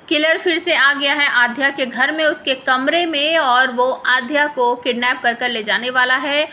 Killer फिर से आ गया है आध्या के घर में, उसके कमरे में, और वो आध्या को किडनैप कर कर ले जाने वाला है।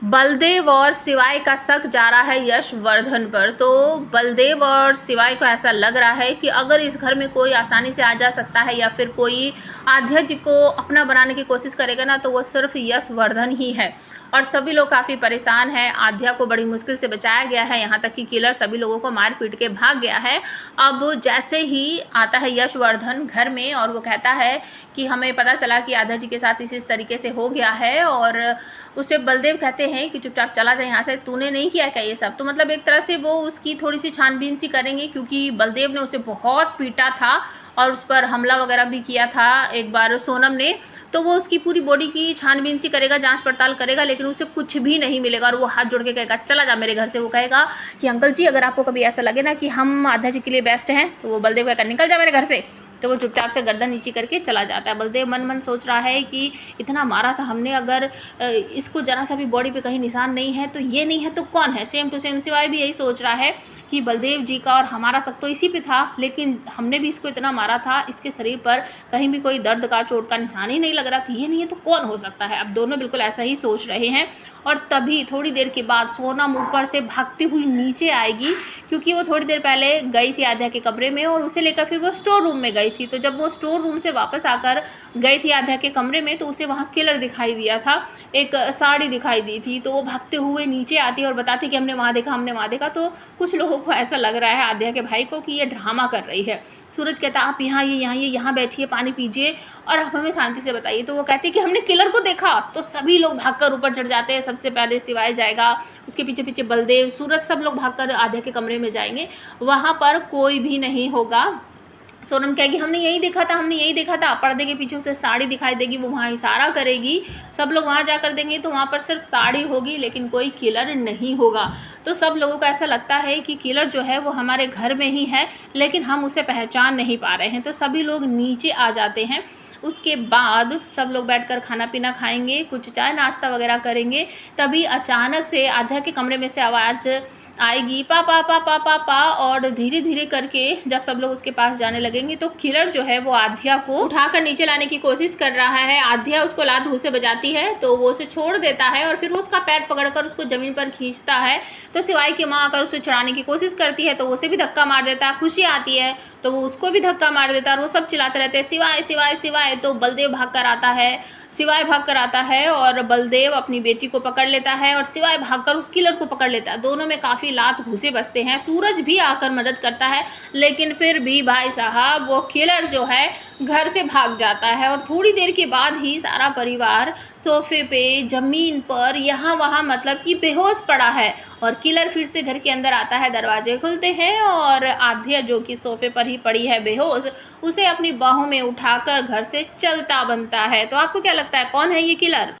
बलदेव और शिवाय का शक जा रहा है यशवर्धन पर। तो बलदेव और शिवाय को ऐसा लग रहा है कि अगर इस घर में कोई आसानी से आ जा सकता है या फिर कोई आध्या जी को अपना बनाने की कोशिश करेगा ना, तो वो सिर्फ यशवर्धन ही है। और सभी लोग काफ़ी परेशान हैं। आध्या को बड़ी मुश्किल से बचाया गया है, यहाँ तक कि किलर सभी लोगों को मार पीट के भाग गया है। अब जैसे ही आता है यशवर्धन घर में और वो कहता है कि हमें पता चला कि आध्या जी के साथ इस तरीके से हो गया है, और उसे बलदेव कहते हैं कि चुपचाप चला जाए यहाँ से, तूने नहीं किया क्या ये सब। तो मतलब एक तरह से वो उसकी थोड़ी सी छानबीन सी करेंगे, क्योंकि बलदेव ने उसे बहुत पीटा था और उस पर हमला वगैरह भी किया था एक बार सोनम ने। तो वो उसकी पूरी बॉडी की छानबीन सी करेगा, जांच पड़ताल करेगा, लेकिन उसे कुछ भी नहीं मिलेगा और वो हाथ जोड़ के कहेगा चला जा मेरे घर से। वो कहेगा कि अंकल जी अगर आपको कभी ऐसा लगे ना कि हम आध्या जी के लिए बेस्ट हैं, तो वो बलदेव कहकर निकल जा मेरे घर से। तो वो चुपचाप से गर्दन नीचे करके चला जाता है। बलदेव मन मन सोच रहा है कि इतना मारा था हमने, अगर इसको जरा सा भी बॉडी पे कहीं निशान नहीं है तो ये नहीं है तो कौन है। सेम टू सेम शिवाय भी यही सोच रहा है कि बलदेव जी का और हमारा शक तो इसी पे था, लेकिन हमने भी इसको इतना मारा था, इसके शरीर पर कहीं भी कोई दर्द का चोट का निशान ही नहीं लग रहा, तो ये नहीं है तो कौन हो सकता है। अब दोनों बिल्कुल ऐसा ही सोच रहे हैं। और तभी थोड़ी देर के बाद सोनम ऊपर से भागती हुई नीचे आएगी, क्योंकि वो थोड़ी देर पहले गई थी आध्या के कमरे में और उसे लेकर फिर वो स्टोर रूम में गई थी। तो जब वो स्टोर रूम से वापस आकर गई थी आध्या के कमरे में, तो उसे वहाँ किलर दिखाई दिया था, एक साड़ी दिखाई दी थी। तो वो भागते हुए नीचे आती है और बताती कि हमने वहाँ देखा, हमने वहाँ देखा। तो कुछ लोगों को ऐसा लग रहा है आध्या के भाई को कि ये ड्रामा कर रही है। सूरज कहता आप यहाँ बैठिए, पानी पीजिए और आप हमें शांति से बताइए। तो वो कहती है कि हमने किलर को देखा। तो सभी लोग भागकर ऊपर चढ़ जाते हैं। सबसे पहले शिवाय जाएगा, उसके पीछे पीछे बलदेव, सूरज, सब लोग भागकर आध्या के कमरे में जाएंगे। वहाँ पर कोई भी नहीं होगा। सोनम कहेगी हमने यही देखा था, हमने यही देखा था। पर्दे के पीछे उसे साड़ी दिखाई देगी, वो वहाँ इशारा करेगी। सब लोग वहाँ जाकर देंगे तो वहाँ पर सिर्फ साड़ी होगी, लेकिन कोई किलर नहीं होगा। तो सब लोगों को ऐसा लगता है कि किलर जो है वो हमारे घर में ही है, लेकिन हम उसे पहचान नहीं पा रहे हैं। तो सभी लोग नीचे आ जाते हैं। उसके बाद सब लोग बैठकर खाना पीना खाएंगे, कुछ चाय नाश्ता वगैरह करेंगे। तभी अचानक से आध्या के कमरे में से आवाज़ आएगी पापा पापा पापा, और धीरे धीरे करके जब सब लोग उसके पास जाने लगेंगे तो किलर जो है वो आध्या को उठाकर नीचे लाने की कोशिश कर रहा है। आध्या उसको लात घूंसे से बजाती है तो वो उसे छोड़ देता है और फिर वो उसका पैर पकड़कर उसको जमीन पर खींचता है। तो शिवाय की माँ आकर उसे छुड़ाने की कोशिश करती है तो उसे भी धक्का मार देता है। खुशी आती है तो वो उसको भी धक्का मार देता है और वो सब चिल्लाते रहते हैं शिवाय शिवाय शिवाय। तो बलदेव भाग कर आता है, शिवाय भाग कर आता है और बलदेव अपनी बेटी को पकड़ लेता है और शिवाय भागकर उस किलर को पकड़ लेता है। दोनों में काफ़ी लात घुसे बसते हैं। सूरज भी आकर मदद करता है, लेकिन फिर भी भाई साहब वो किलर जो है घर से भाग जाता है। और थोड़ी देर के बाद ही सारा परिवार सोफे पे, ज़मीन पर, यहाँ वहाँ मतलब कि बेहोश पड़ा है। और किलर फिर से घर के अंदर आता है, दरवाजे खुलते हैं और आध्या जो कि सोफे पर ही पड़ी है बेहोश, उसे अपनी बाहों में उठाकर घर से चलता बनता है। तो आपको क्या लगता है कौन है ये किलर?